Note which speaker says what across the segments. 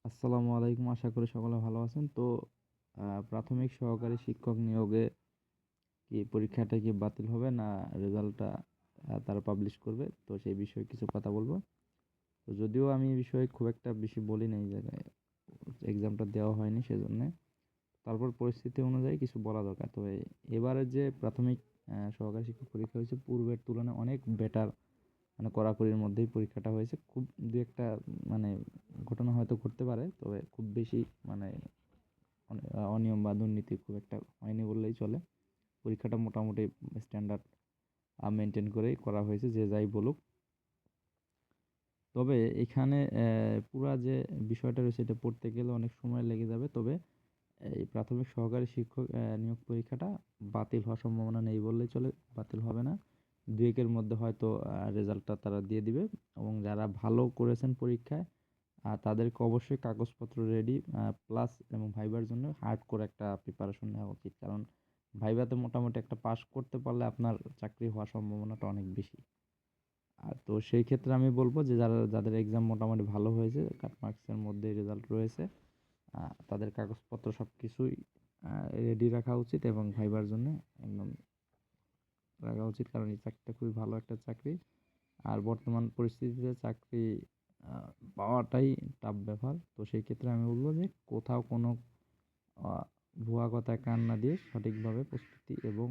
Speaker 1: আসসালামু আলাইকুম। আশা করি সকলে ভালো আছেন। তো প্রাথমিক সহকারী শিক্ষক নিয়োগে কি পরীক্ষাটা কি বাতিল হবে না রেজাল্টটা তারা পাবলিশ করবে? তো সেই বিষয়ে কিছু কথা বলবো। তো যদিও আমি এই বিষয়ে খুব একটা বেশি বলি নাই, এই জায়গায় এক্সামটা দেওয়া হয়নি সেজন্যে। তারপর পরিস্থিতি অনুযায়ী কিছু বলা দরকার। তো এবারে যে প্রাথমিক সহকারী শিক্ষক পরীক্ষা হয়েছে পূর্বের তুলনায় অনেক বেটার, মানে কড়াকড়ির মধ্যেই পরীক্ষাটা হয়েছে। খুব দু একটা মানে ঘটনা হয়তো ঘটতে পারে, তবে খুব বেশি মানে অনিয়ম বা দুর্নীতি খুব একটা হয়নি বললেই চলে। পরীক্ষাটা মোটামুটি স্ট্যান্ডার্ড মেনটেন করেই করা হয়েছে, যে যাই বলুক। তবে এখানে পুরা যে বিষয়টা রয়েছে এটা পড়তে গেলে অনেক সময় লেগে যাবে। তবে এই প্রাথমিক সহকারী শিক্ষক নিয়োগ পরীক্ষাটা বাতিল হওয়ার সম্ভাবনা নেই বললেই চলে। বাতিল হবে না, 2-1 মধ্যে হয়তো রেজাল্টটা তারা দিয়ে দিবে। এবং যারা ভালো করেছেন পরীক্ষায় তাদেরকে অবশ্যই কাগজপত্র রেডি, প্লাস এবং ভাইবার জন্য হার্ড করে একটা প্রিপারেশন নেওয়া উচিত। কারণ ভাইভাতে মোটামুটি একটা পাস করতে পারলে আপনার চাকরি হওয়ার সম্ভাবনাটা অনেক বেশি। আর তো সেই ক্ষেত্রে আমি বলবো যে যাদের এক্সাম মোটামুটি ভালো হয়েছে, কাট মার্কসের মধ্যে রেজাল্ট রয়েছে, তাদের কাগজপত্র সব কিছুই রেডি রাখা উচিত এবং ভাইবার জন্য একদম রাখা উচিত। কারণ এই চাকরিটা খুবই ভালো একটা চাকরি। আর বর্তমান পরিস্থিতিতে চাকরি আহ, পাওয়াটাই টাফ ব্যাপার। তো সেই ক্ষেত্রে আমি বলবো যে কোথাও কোনো আহ, ভুয়া কথায় কান না দিয়ে সঠিকভাবে প্রস্তুতি এবং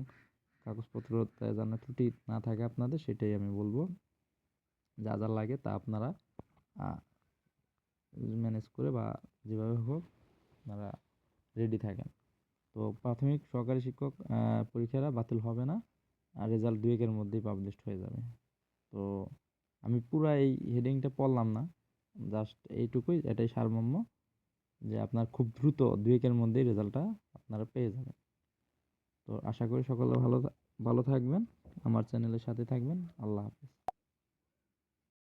Speaker 1: কাগজপত্র যেন ত্রুটি না থাকে আপনাদের, সেটাই আমি বলবো। যা যা লাগে তা আপনারা ম্যানেজ করে বা যেভাবে হোক আপনারা রেডি থাকেন। তো প্রাথমিক সহকারী শিক্ষক পরীক্ষাটা বাতিল হবে না, আর রেজাল্ট 2-1 মধ্যেই পাবলিশড হয়ে যাবে। তো আমি পুরা এই হেডিংটা পড়লাম না, জাস্ট এইটুকুই, এটাই সারমর্ম, যে আপনার খুব দ্রুত 2-1 মধ্যেই রেজাল্টটা আপনারা পেয়ে যাবেন। তো আশা করি সকলে ভালো থাকবেন, আমার চ্যানেলের সাথে থাকবেন। আল্লাহ হাফেজ।